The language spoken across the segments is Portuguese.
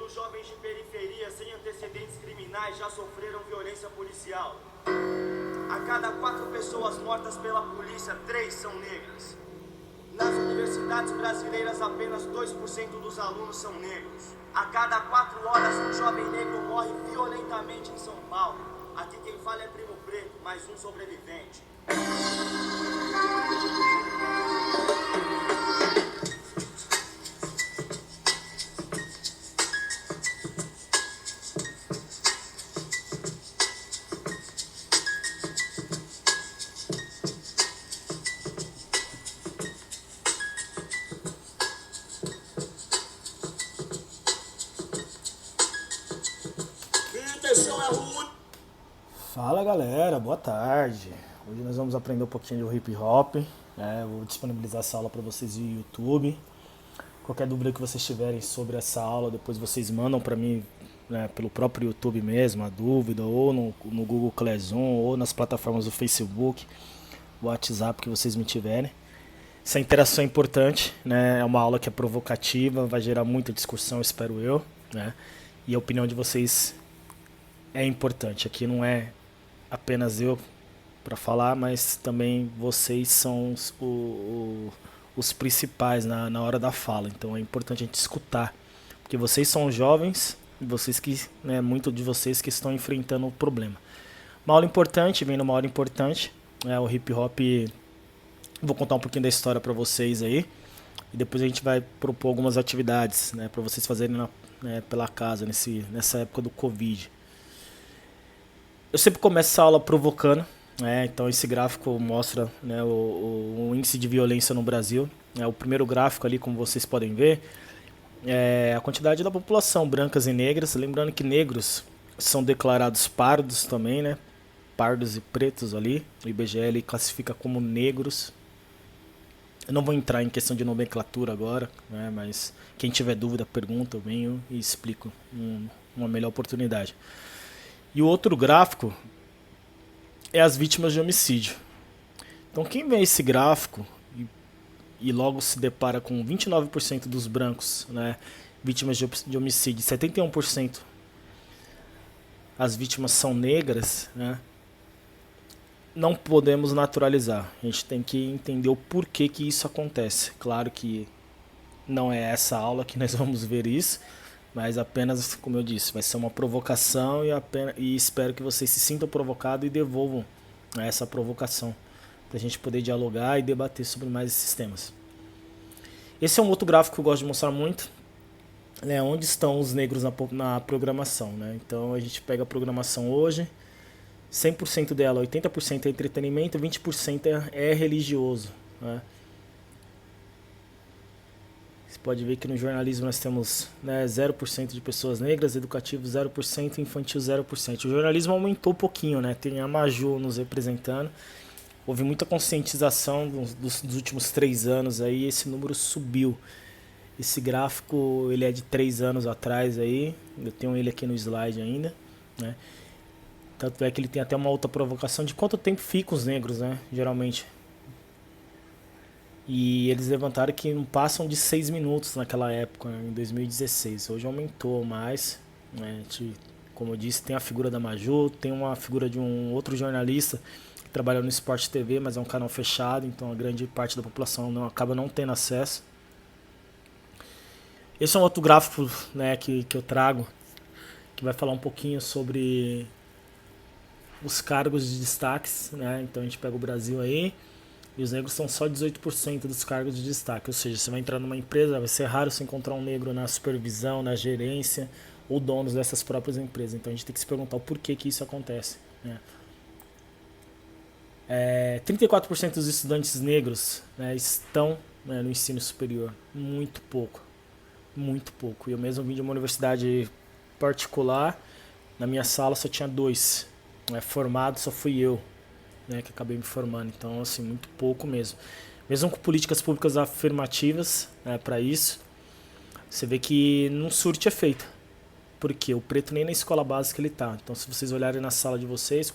mil jovens de periferia sem antecedentes criminais já sofreram violência policial. A cada 4 pessoas mortas pela polícia, 3 são negras. Nas universidades brasileiras, apenas 2% dos alunos são negros. A cada 4 horas, um jovem negro morre violentamente em São Paulo. Aqui quem fala é Primo Preto, mais um sobrevivente. Fala galera, boa tarde. Hoje nós vamos aprender um pouquinho de hip hop, né? Eu vou disponibilizar essa aula para vocês no YouTube. Qualquer dúvida que vocês tiverem sobre essa aula, depois vocês mandam para mim, né, pelo próprio YouTube mesmo, a dúvida, ou no Google Classroom, ou nas plataformas do Facebook, WhatsApp que vocês me tiverem. Essa interação é importante, né? É uma aula que é provocativa, vai gerar muita discussão, espero eu, né? E a opinião de vocês é importante. Aqui não é apenas eu para falar, mas também vocês são os principais na hora da fala. Então é importante a gente escutar, porque vocês são jovens e vocês que, né, muito de vocês que estão enfrentando o problema. Uma aula importante, vem numa aula importante, o hip hop. Vou contar um pouquinho da história para vocês aí e depois a gente vai propor algumas atividades, né, para vocês fazerem pela casa nessa época do Covid. Eu sempre começo essa aula provocando, né? Então esse gráfico mostra, né, o índice de violência no Brasil. O primeiro gráfico ali, como vocês podem ver, é a quantidade da população, brancas e negras. Lembrando que negros são declarados pardos também, né? Pardos e pretos ali. O IBGE classifica como negros. Eu não vou entrar em questão de nomenclatura agora, né? Mas quem tiver dúvida, pergunta, eu venho e explico uma melhor oportunidade. E o outro gráfico é as vítimas de homicídio. Então quem vê esse gráfico e logo se depara com 29% dos brancos, né, vítimas de homicídio, 71% as vítimas são negras, né, não podemos naturalizar. A gente tem que entender o porquê que isso acontece. Claro que não é essa aula que nós vamos ver isso, mas apenas, como eu disse, vai ser uma provocação e espero que vocês se sintam provocados e devolvam essa provocação para a gente poder dialogar e debater sobre mais esses temas. Esse é um outro gráfico que eu gosto de mostrar muito, né, onde estão os negros na programação, né? Então a gente pega a programação hoje, 100% dela, 80% é entretenimento, 20% é religioso, né? Você pode ver que no jornalismo nós temos, né, 0% de pessoas negras, educativo 0%, infantil 0%. O jornalismo aumentou um pouquinho, né? Tem a Maju nos representando. Houve muita conscientização dos últimos 3 anos aí, esse número subiu. Esse gráfico ele é de 3 anos atrás aí, eu tenho ele aqui no slide ainda, né? Tanto é que ele tem até uma outra provocação de quanto tempo ficam os negros, né? Geralmente. E eles levantaram que não passam de 6 minutos naquela época, né, em 2016. Hoje aumentou mais, né? Como eu disse, tem a figura da Maju, tem uma figura de um outro jornalista que trabalha no Sport TV, mas é um canal fechado, então a grande parte da população acaba não tendo acesso. Esse é um outro gráfico, né, que eu trago, que vai falar um pouquinho sobre os cargos de destaques, né? Então a gente pega o Brasil aí, e os negros são só 18% dos cargos de destaque. Ou seja, você vai entrar numa empresa, vai ser raro você encontrar um negro na supervisão, na gerência ou donos dessas próprias empresas. Então a gente tem que se perguntar o porquê que isso acontece, né? 34% dos estudantes negros, né, estão, né, no ensino superior. Muito pouco. Muito pouco. Eu mesmo vim de uma universidade particular. Na minha sala só tinha 2. Formado só fui eu, né, que acabei me formando. Então, assim, muito pouco mesmo. Mesmo com políticas públicas afirmativas, né, para isso, você vê que não surte efeito. Porque o preto nem na escola básica ele tá. Então, se vocês olharem na sala de vocês,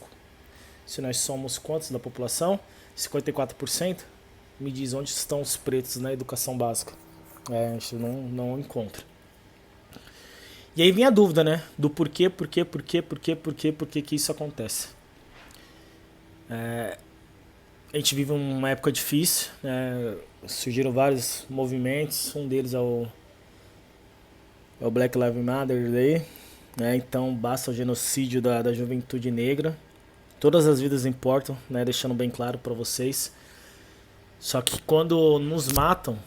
se nós somos quantos da população? 54%. Me diz onde estão os pretos na educação básica. A gente não encontra. E aí vem a dúvida, né? Do porquê que isso acontece. A gente vive uma época difícil, né? Surgiram vários movimentos, um deles é o Black Lives Matter Day, né? Então basta o genocídio da juventude negra. Todas as vidas importam, né? Deixando bem claro para vocês. Só que quando nos matam,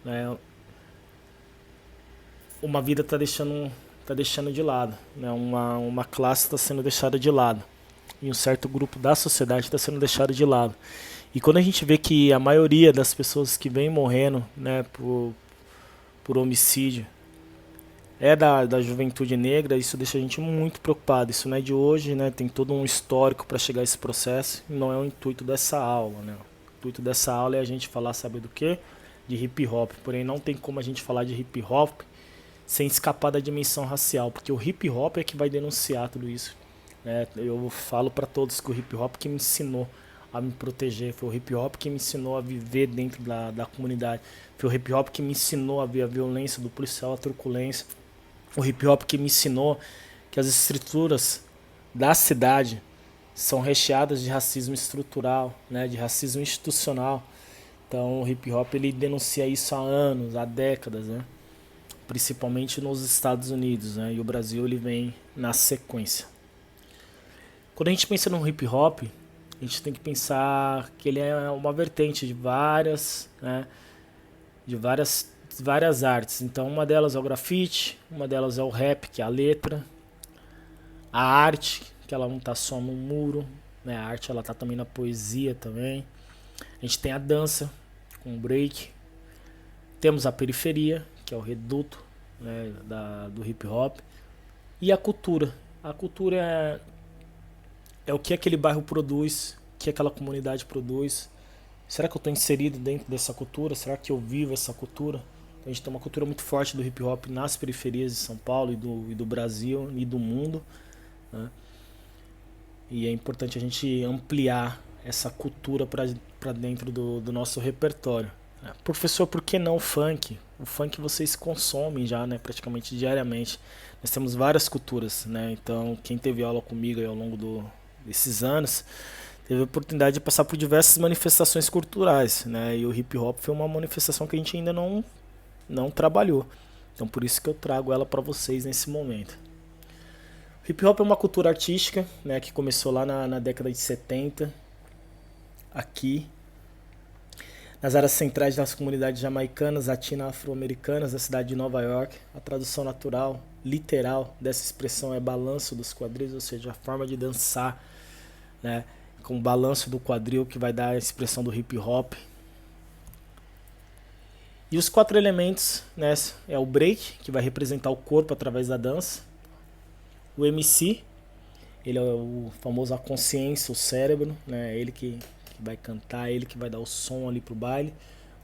né? Uma vida tá deixando de lado, né? Uma classe está sendo deixada de lado. E um certo grupo da sociedade está sendo deixado de lado. E quando a gente vê que a maioria das pessoas que vem morrendo, né, por homicídio é da juventude negra, isso deixa a gente muito preocupado. Isso não é de hoje, né? Tem todo um histórico para chegar a esse processo. E não é o intuito dessa aula, né? O intuito dessa aula é a gente falar, sabe do quê? De hip hop. Porém, não tem como a gente falar de hip hop sem escapar da dimensão racial, porque o hip hop é que vai denunciar tudo isso. Né? Eu falo para todos que o hip hop que me ensinou a me proteger, foi o hip hop que me ensinou a viver dentro da comunidade, foi o hip hop que me ensinou a ver a violência do policial, a truculência, o hip hop que me ensinou que as estruturas da cidade são recheadas de racismo estrutural, né? De racismo institucional. Então o hip hop ele denuncia isso há anos, há décadas, né? Principalmente nos Estados Unidos, né? E o Brasil ele vem na sequência. Quando a gente pensa no hip hop, a gente tem que pensar que ele é uma vertente de várias, né? De várias artes. Então uma delas é o grafite, uma delas é o rap, que é a letra, a arte, que ela não está só no muro, né? A arte ela está também na poesia também. A gente tem a dança com o break, temos a periferia, que é o reduto, né, do hip hop, e a cultura. A cultura é o que aquele bairro produz, o que aquela comunidade produz. Será que eu estou inserido dentro dessa cultura? Será que eu vivo essa cultura? Então, a gente tem uma cultura muito forte do hip hop nas periferias de São Paulo e do Brasil e do mundo, né? E é importante a gente ampliar essa cultura para dentro do nosso repertório. Professor, por que não o funk? O funk vocês consomem já, né, praticamente diariamente. Nós temos várias culturas, né? Então, quem teve aula comigo aí ao longo desses anos teve a oportunidade de passar por diversas manifestações culturais, né? E o hip hop foi uma manifestação que a gente ainda não trabalhou. Então, por isso que eu trago ela para vocês nesse momento. O hip hop é uma cultura artística, né, que começou lá na década de 70, aqui nas áreas centrais das comunidades jamaicanas, latino-afro-americanas da cidade de Nova York. A tradução natural, literal dessa expressão é balanço dos quadris, ou seja, a forma de dançar, né, com o balanço do quadril que vai dar a expressão do hip hop. E os 4 elementos, né, é o break, que vai representar o corpo através da dança. O MC, ele é o famoso a consciência, o cérebro, né, ele que vai cantar, ele que vai dar o som ali pro baile.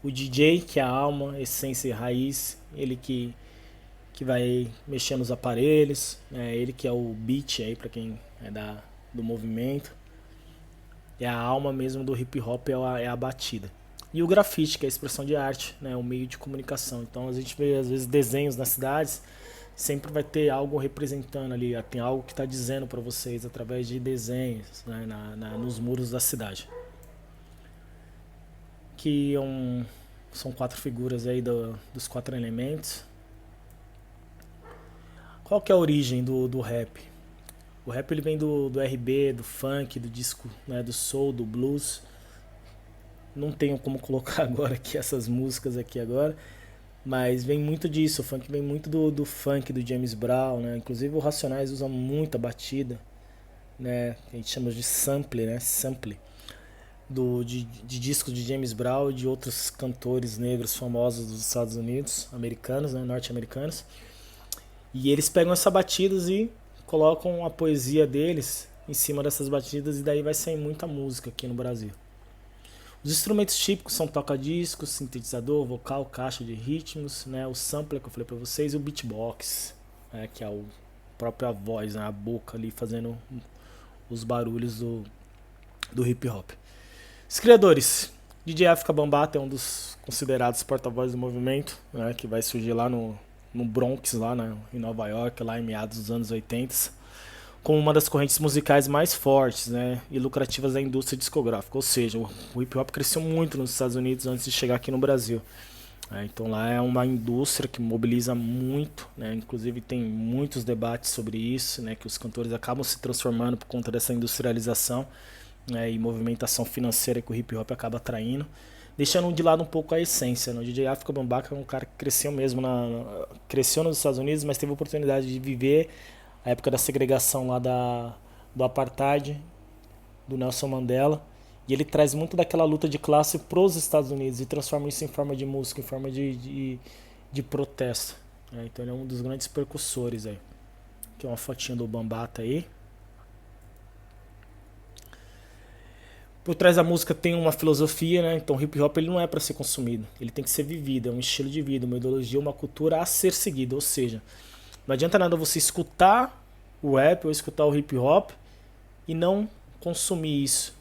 O DJ, que é a alma, essência e raiz, ele que vai mexer nos aparelhos, né, ele que é o beat aí para quem é do movimento. É a alma mesmo do hip hop, é a batida. E o grafite, que é a expressão de arte, né, o meio de comunicação. Então a gente vê às vezes desenhos nas cidades, sempre vai ter algo representando ali, tem algo que está dizendo para vocês através de desenhos, né, nos muros da cidade. Que são 4 figuras aí dos 4 elementos. Qual que é a origem do rap? O rap ele vem do R&B, do funk, do disco, né, do soul, do blues. Não tenho como colocar agora aqui essas músicas aqui agora, mas vem muito disso. O funk vem muito do funk do James Brown, né? Inclusive o Racionais usa muita batida, né? A gente chama de sample, né? Sample de discos de James Brown e de outros cantores negros famosos dos Estados Unidos, americanos, né? Norte-americanos. E eles pegam essas batidas e colocam a poesia deles em cima dessas batidas, e daí vai sair muita música aqui no Brasil. Os instrumentos típicos são toca-discos, sintetizador, vocal, caixa de ritmos, né, o sampler que eu falei para vocês, e o beatbox, né, que é a própria voz, né, a boca ali fazendo os barulhos do hip hop. Os criadores: DJ África Bambaataa é um dos considerados porta-vozes do movimento, né, que vai surgir lá no no Bronx, lá em Nova York, lá em meados dos anos 80, como uma das correntes musicais mais fortes, né, e lucrativas da indústria discográfica. Ou seja, o hip hop cresceu muito nos Estados Unidos antes de chegar aqui no Brasil. Então lá é uma indústria que mobiliza muito, né, inclusive tem muitos debates sobre isso, né, que os cantores acabam se transformando por conta dessa industrialização, né, e movimentação financeira que o hip hop acaba atraindo, deixando de lado um pouco a essência, né? O DJ Afrika Bambaataa é um cara que cresceu mesmo cresceu nos Estados Unidos, mas teve a oportunidade de viver a época da segregação lá do apartheid, do Nelson Mandela, e ele traz muito daquela luta de classe para os Estados Unidos e transforma isso em forma de música, em forma de protesto, né? Então ele é um dos grandes percussores aí. Aqui é uma fotinha do Bambaataa aí. Por trás da música tem uma filosofia, né? Então o hip hop ele não é para ser consumido, ele tem que ser vivido, é um estilo de vida, uma ideologia, uma cultura a ser seguida. Ou seja, não adianta nada você escutar o rap ou escutar o hip hop e não consumir isso,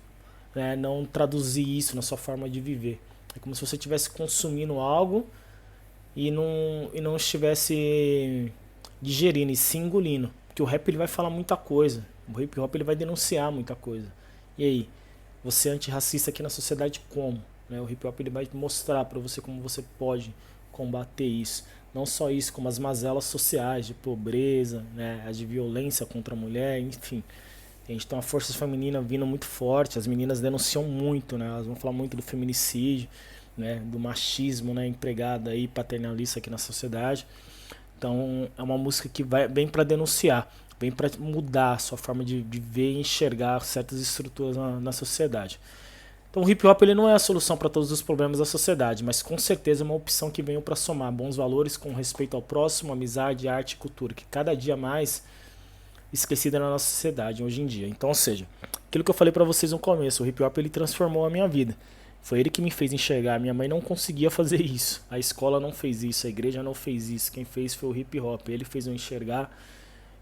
né? Não traduzir isso na sua forma de viver. É como se você estivesse consumindo algo e não estivesse digerindo e se engolindo. Porque o rap ele vai falar muita coisa, o hip hop ele vai denunciar muita coisa. E aí? Você é antirracista aqui na sociedade como? Né? O hip hop ele vai mostrar para você como você pode combater isso. Não só isso, como as mazelas sociais de pobreza, né? As de violência contra a mulher, enfim. A gente tem uma força feminina vindo muito forte, as meninas denunciam muito, né? Elas vão falar muito do feminicídio, né? Do machismo, né? Empregado aí, paternalista aqui na sociedade. Então é uma música que vem para denunciar, vem para mudar a sua forma de ver e enxergar certas estruturas na sociedade. Então o hip hop ele não é a solução para todos os problemas da sociedade, mas com certeza é uma opção que veio para somar bons valores com respeito ao próximo, amizade, arte e cultura, que cada dia mais esquecida na nossa sociedade hoje em dia. Então, ou seja, aquilo que eu falei para vocês no começo, o hip hop ele transformou a minha vida. Foi ele que me fez enxergar. Minha mãe não conseguia fazer isso, a escola não fez isso, a igreja não fez isso. Quem fez foi o hip hop. Ele fez eu enxergar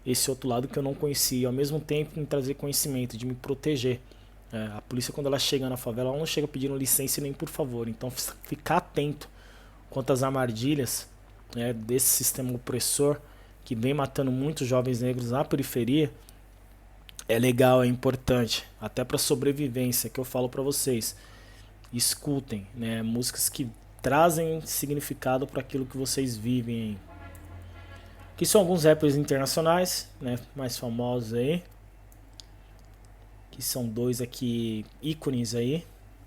esse outro lado que eu não conhecia, ao mesmo tempo me trazer conhecimento, de me proteger. A polícia, quando ela chega na favela, ela não chega pedindo licença nem por favor. Então ficar atento quanto às armadilhas, né, desse sistema opressor que vem matando muitos jovens negros na periferia é legal, é importante, até para sobrevivência, que eu falo para vocês. Escutem, né, músicas que trazem significado para aquilo que vocês vivem aí. Aqui são alguns rappers internacionais, né, mais famosos aí. Que são dois aqui ícones aí,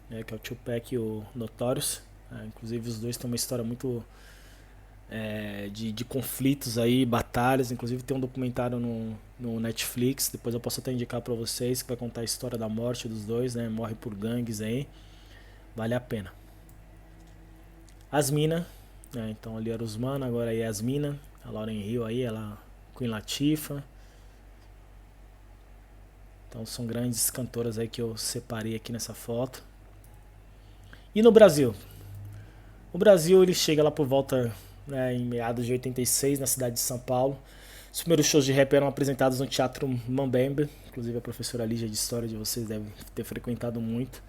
né, que é o Tupac e o Notorious. Inclusive os dois têm uma história muito de conflitos aí, batalhas. Inclusive tem um documentário no Netflix, depois eu posso até indicar para vocês, que vai contar a história da morte dos dois, né, morre por gangues aí. Vale a pena. As mina, né, então ali era os mano, agora aí é as mina. A Lauryn Hill aí, ela Queen Latifah. Então são grandes cantoras aí que eu separei aqui nessa foto. E no Brasil? O Brasil ele chega lá por volta, né, em meados de 86, na cidade de São Paulo. Os primeiros shows de rap eram apresentados no Teatro Mambembe. Inclusive a professora Lígia de História de vocês deve ter frequentado muito.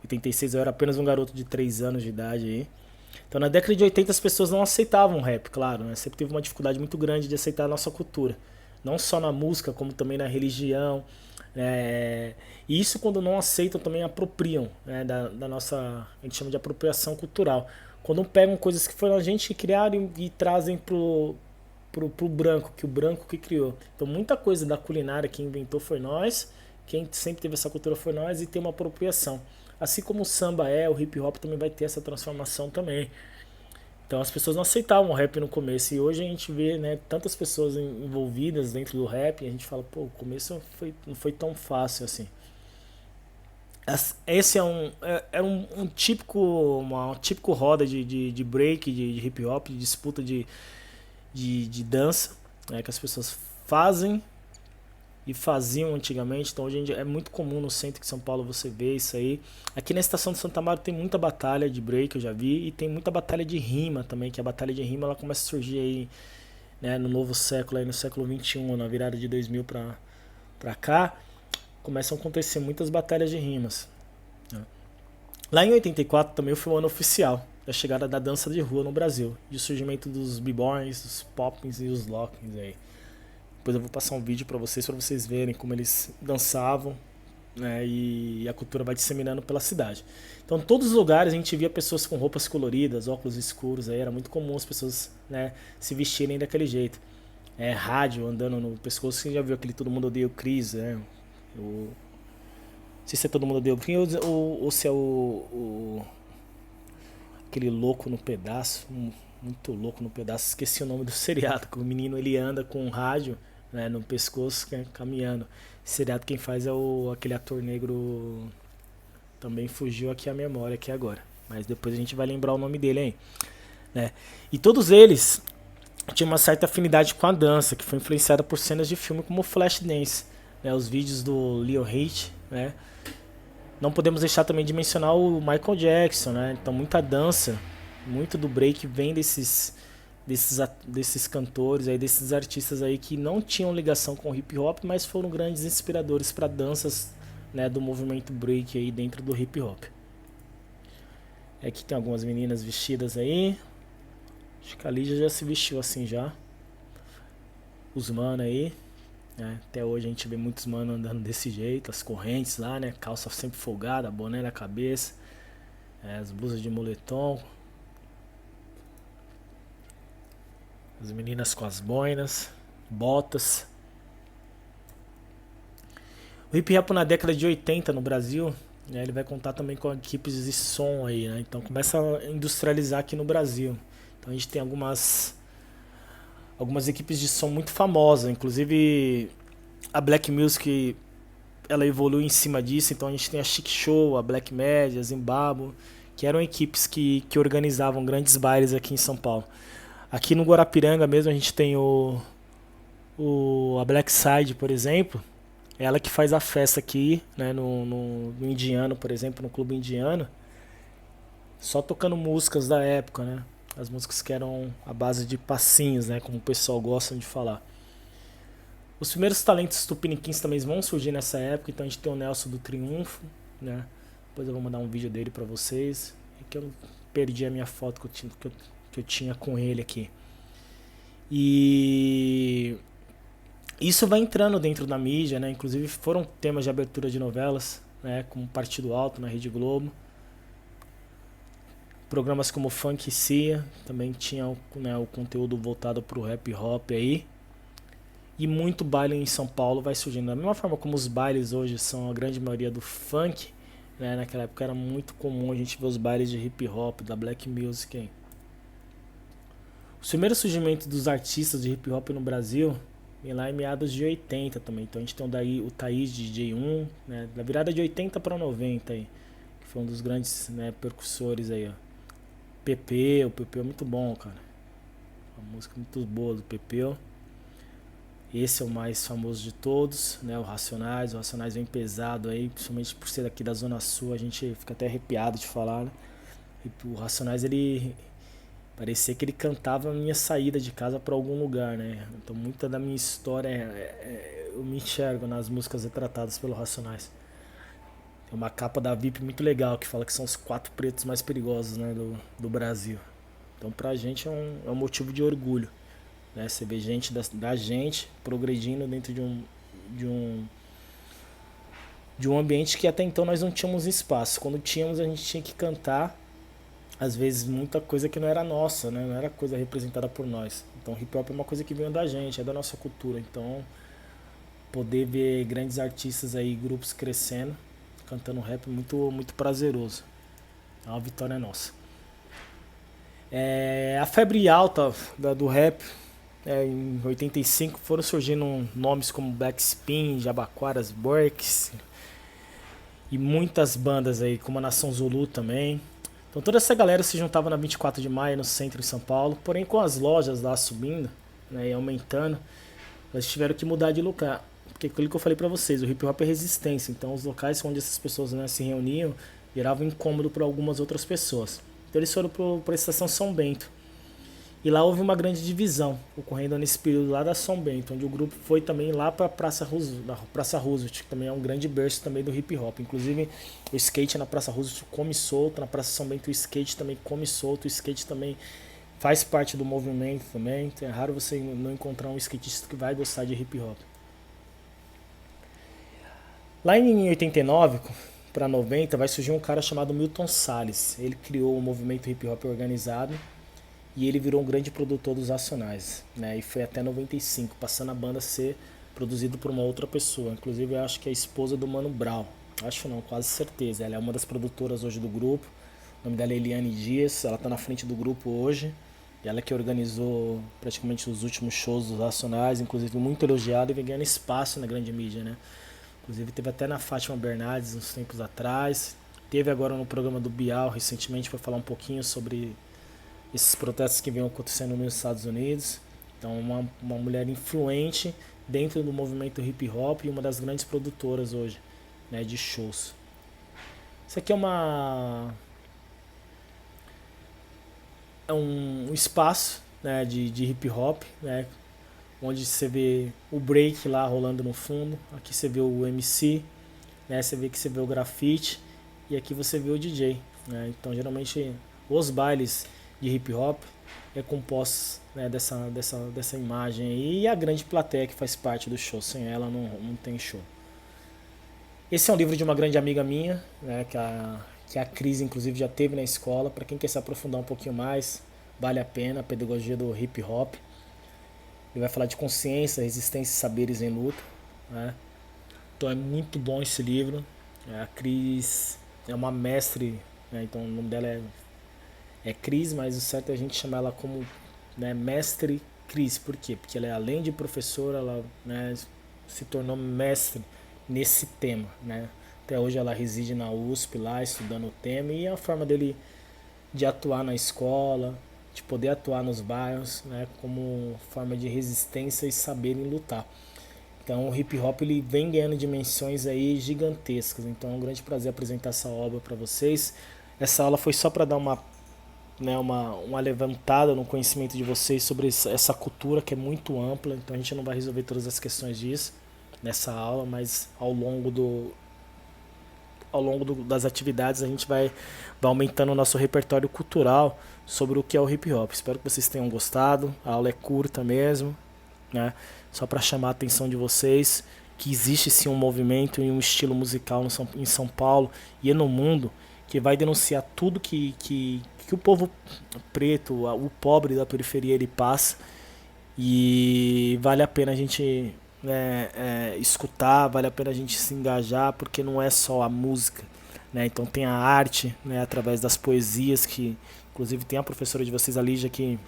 Em 86 eu era apenas um garoto de 3 anos de idade aí. Então na década de 80 as pessoas não aceitavam o rap, claro, né? Sempre teve uma dificuldade muito grande de aceitar a nossa cultura. Não só na música, como também na religião. E isso quando não aceitam também apropriam, né, da nossa, a gente chama de apropriação cultural. Quando pegam coisas que foram a gente que criaram e trazem pro branco, que o branco que criou. Então muita coisa da culinária que inventou foi nós, quem sempre teve essa cultura foi nós, e tem uma apropriação. Assim como o samba o hip hop também vai ter essa transformação também. Então as pessoas não aceitavam o rap no começo, e hoje a gente vê, né, tantas pessoas envolvidas dentro do rap, e a gente fala, pô, o começo não foi tão fácil assim. Esse é um típico roda de break, de hip hop, de disputa de dança, né, que as pessoas fazem e faziam antigamente. Então hoje em dia é muito comum no centro de São Paulo você ver isso aí. Aqui na estação de Santa Amaro tem muita batalha de break, eu já vi, e tem muita batalha de rima também, que a batalha de rima ela começa a surgir aí, né, no novo século, aí no século XXI, na virada de 2000 pra cá, começam a acontecer muitas batalhas de rimas. Lá em 84 também foi o ano oficial, da chegada da dança de rua no Brasil e o surgimento dos b-boys, dos poppings e os lockings aí. Depois eu vou passar um vídeo para vocês verem como eles dançavam, né, e a cultura vai disseminando pela cidade. Então, em todos os lugares a gente via pessoas com roupas coloridas, óculos escuros, aí era muito comum as pessoas, né, se vestirem daquele jeito. Rádio andando no pescoço, você já viu aquele Todo Mundo Odeia o Chris, né? Não sei se é Todo Mundo Odeia o Chris ou se é aquele Louco no Pedaço, muito louco no pedaço, esqueci o nome do seriado, que o menino ele anda com um rádio, né, no pescoço, caminhando. Esse seriado quem faz é aquele ator negro, também fugiu aqui a memória aqui agora, mas depois a gente vai lembrar o nome dele aí, né? E todos eles tinham uma certa afinidade com a dança, que foi influenciada por cenas de filme como Flashdance, né, os vídeos do Leo Hitch, né? Não podemos deixar também de mencionar o Michael Jackson, né? Então muita dança, muito do break vem desses cantores aí, desses artistas aí que não tinham ligação com o hip hop, mas foram grandes inspiradores para danças, né, do movimento break aí dentro do hip hop. Aqui tem algumas meninas vestidas aí. Acho que a Lídia já se vestiu assim já. Os mano aí, né? Até hoje a gente vê muitos mano andando desse jeito, as correntes lá, né? Calça sempre folgada, boné na cabeça, as blusas de moletom, as meninas com as boinas, botas. O hip hop na década de 80 no Brasil, né, ele vai contar também com equipes de som aí, né? Então começa a industrializar aqui no Brasil. Então a gente tem algumas equipes de som muito famosas, inclusive a Black Music, ela evoluiu em cima disso. Então a gente tem a Chic Show, a Black Media, a Zimbabwe, que eram equipes que organizavam grandes bailes aqui em São Paulo. Aqui no Guarapiranga mesmo a gente tem a Black Side, por exemplo, ela que faz a festa aqui, né, no Indiano, por exemplo, no Clube Indiano, só tocando músicas da época, né? As músicas que eram a base de passinhos, né, como o pessoal gosta de falar. Os primeiros talentos tupiniquins também vão surgir nessa época. Então a gente tem o Nelson do Triunfo, né? Depois eu vou mandar um vídeo dele pra vocês. É que eu perdi a minha foto que eu tinha com ele aqui. E isso vai entrando dentro da mídia, né? Inclusive foram temas de abertura de novelas, né, como Partido Alto na Rede Globo. Programas como Funk e Cia também tinham, né, o conteúdo voltado para o rap hop aí. E muito baile em São Paulo vai surgindo. Da mesma forma como os bailes hoje são a grande maioria do funk, né, naquela época era muito comum a gente ver os bailes de hip hop, da black music aí. O primeiro surgimento dos artistas de hip hop no Brasil vem lá em meados de 80 também. Então a gente tem o Thaís de DJ1, né, da virada de 80 para 90 aí, que foi um dos grandes, né, percussores aí, ó. Pepeu, o Pepeu é muito bom, cara. Uma música muito boa do Pepeu. Esse é o mais famoso de todos, né? O Racionais vem pesado aí, principalmente por ser aqui da Zona Sul, a gente fica até arrepiado de falar, né? E o Racionais, ele parecia que ele cantava a minha saída de casa para algum lugar, né? Então muita da minha história eu me enxergo nas músicas retratadas pelo Racionais. Tem uma capa da VIP muito legal que fala que são os 4 pretos mais perigosos, né, do Brasil. Então pra gente é um motivo de orgulho, né? Você vê gente da gente progredindo dentro de um ambiente que até então nós não tínhamos espaço. Quando tínhamos, a gente tinha que cantar, às vezes muita coisa que não era nossa, né? Não era coisa representada por nós. Então hip hop é uma coisa que veio da gente, é da nossa cultura. Então poder ver grandes artistas aí, grupos crescendo, cantando rap, muito, muito prazeroso. É uma vitória nossa. A febre alta do rap, em 85 foram surgindo nomes como Black Spin, Jabaquaras, Burks e muitas bandas aí, como a Nação Zulu também. Então toda essa galera se juntava na 24 de maio no centro de São Paulo, porém com as lojas lá subindo, né, e aumentando, eles tiveram que mudar de lugar. Porque aquilo que eu falei pra vocês, o hip hop é resistência, então os locais onde essas pessoas, né, se reuniam viravam incômodo para algumas outras pessoas. Então eles foram para a estação São Bento. E lá houve uma grande divisão, ocorrendo nesse período lá da São Bento, onde o grupo foi também lá para a Praça Roosevelt, que também é um grande berço também do hip hop. Inclusive o skate na Praça Roosevelt come solto, na Praça São Bento o skate também come solto, o skate também faz parte do movimento também. Então é raro você não encontrar um skatista que vai gostar de hip hop. Lá em 89 para 90 vai surgir um cara chamado Milton Salles. Ele criou o movimento hip hop organizado e ele virou um grande produtor dos Racionais, né? E foi até 95, passando a banda a ser produzido por uma outra pessoa. Inclusive eu acho que é a esposa do Mano Brown. Acho não, quase certeza. Ela é uma das produtoras hoje do grupo. O nome dela é Eliane Dias, ela está na frente do grupo hoje. E ela que organizou praticamente os últimos shows dos Racionais, inclusive muito elogiado e vem ganhando espaço na grande mídia, né? Inclusive teve até na Fátima Bernardes uns tempos atrás. Teve agora no programa do Bial recentemente para falar um pouquinho sobre esses protestos que vêm acontecendo nos Estados Unidos. Então uma mulher influente dentro do movimento hip hop e uma das grandes produtoras hoje, né, de shows. Isso aqui é um espaço, né, de hip hop, né, onde você vê o break lá rolando no fundo. Aqui você vê o MC, né, você vê que você vê o grafite e aqui você vê o DJ, né. Então geralmente os bailes de hip hop é composto, né, dessa imagem aí, e a grande plateia que faz parte do show. Sem ela não tem show. Esse é um livro de uma grande amiga minha, né, que a Cris inclusive já teve na escola. Para quem quer se aprofundar um pouquinho mais, vale a pena, a pedagogia do hip hop. Ele vai falar de consciência, resistência e saberes em luta, né? Então é muito bom esse livro. A Cris é uma mestre, né, então o nome dela é Cris, mas o certo é a gente chamar ela como, né, Mestre Cris. Por quê? Porque ela, além de professora, ela, né, se tornou mestre nesse tema, né? Até hoje ela reside na USP lá, estudando o tema, e a forma dele de atuar na escola, de poder atuar nos bairros, né, como forma de resistência e saber em lutar. Então o hip hop ele vem ganhando dimensões aí gigantescas. Então é um grande prazer apresentar essa obra para vocês. Essa aula foi só para dar uma levantada no conhecimento de vocês sobre essa cultura que é muito ampla. Então a gente não vai resolver todas as questões disso nessa aula, mas ao longo das atividades a gente vai aumentando o nosso repertório cultural sobre o que é o hip hop. Espero que vocês tenham gostado. A aula é curta mesmo, né? Só para chamar a atenção de vocês que existe sim um movimento e um estilo musical em São Paulo e no mundo que vai denunciar tudo que o povo preto, o pobre da periferia, ele passa, e vale a pena a gente, né, escutar, vale a pena a gente se engajar, porque não é só a música, né? Então tem a arte, né, através das poesias, que inclusive tem a professora de vocês, a Lígia, que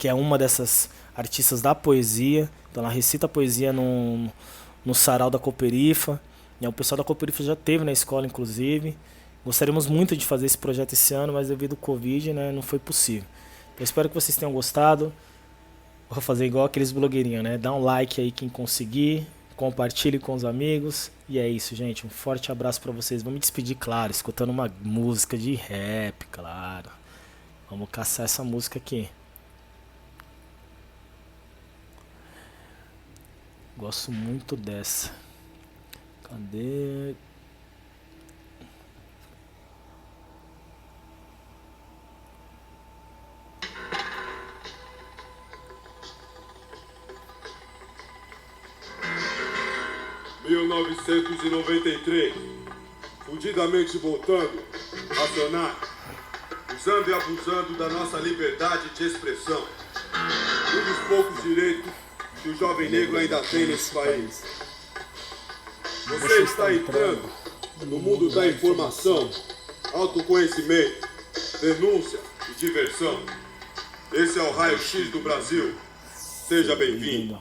é uma dessas artistas da poesia. Então ela recita a poesia no sarau da Cooperifa. O pessoal da Cooperifa já teve na escola, inclusive. Gostaríamos muito de fazer esse projeto esse ano, mas devido ao Covid, né, não foi possível. Eu espero que vocês tenham gostado. Vou fazer igual aqueles blogueirinhos, né? Dá um like aí quem conseguir, compartilhe com os amigos. E é isso, gente. Um forte abraço pra vocês. Vamos me despedir, claro, escutando uma música de rap, claro. Vamos caçar essa música aqui. Gosto muito dessa. Cadê? ...1993, fudidamente voltando, Racionais, usando e abusando da nossa liberdade de expressão, um dos poucos direitos que o jovem negro ainda tem nesse país. Você está entrando no mundo da informação, autoconhecimento, denúncia e diversão. Esse é o Raio-X do Brasil. Seja bem-vindo.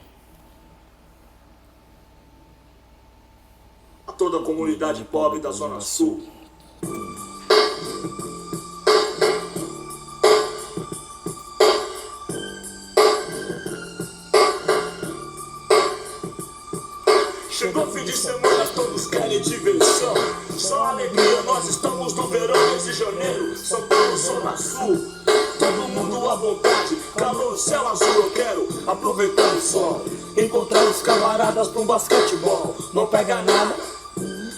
A toda a comunidade pobre da Zona Sul. Chegou o fim de semana, todos querem diversão. Só alegria, nós estamos no verão, mês de janeiro. São Paulo, Zona Sul. à vontade, calor, céu azul eu quero, aproveitar o sol, encontrar os camaradas pra um basquetebol. Não pega nada,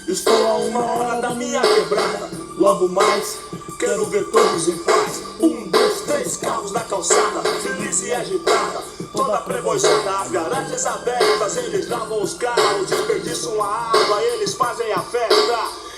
estou a 1 hora da minha quebrada. Logo mais, quero ver todos em paz. 1, 2, 3 carros na calçada, feliz e agitada, toda preboizada, as garagens abertas, eles lavam os carros, desperdiçam a água, eles fazem a festa.